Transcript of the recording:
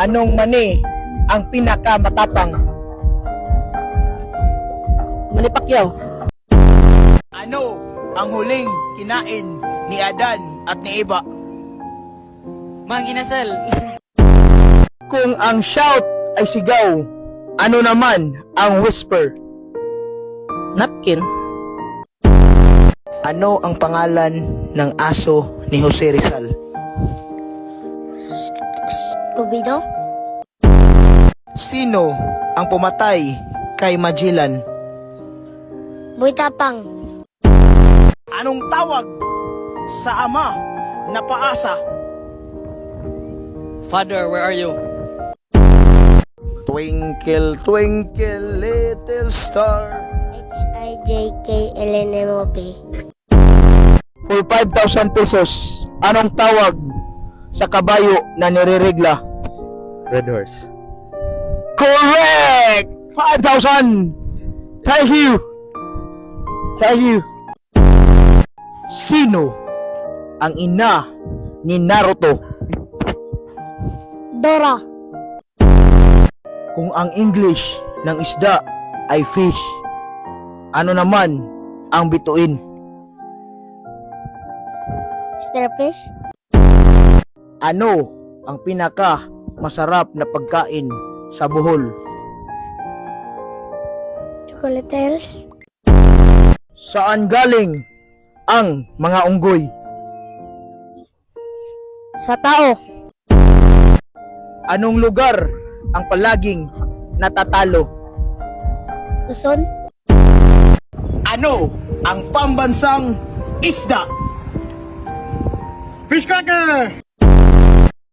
Anong mani ang pinakamatapang? Manny Pacquiao. Ano ang huling kinain ni Adan at ni Eva? Mang Inasal. Kung ang shout ay sigaw, ano naman ang whisper? Napkin. Ano ang pangalan ng aso ni Jose Rizal? Cupido? Sino ang pumatay kay Magellan? Buitapang. Anong tawag sa ama na paasa? Father, where are you? Twinkle, twinkle, little star. H-I-J-K-L-N-M-O-P. For 5,000 pesos, anong tawag sa kabayo na nireregla? Red horse. Correct! 5,000! Thank you! Thank you! Sino ang ina ni Naruto? Dora. Kung ang English ng isda ay fish, ano naman ang bituin? Starfish. Ano ang pinaka masarap na pagkain sa Bohol? Chocolatells. Saan galing ang mga unggoy? Sa tao. Anong lugar ang palaging natatalo? Luzon. Ano ang pambansang isda? Fish cracker!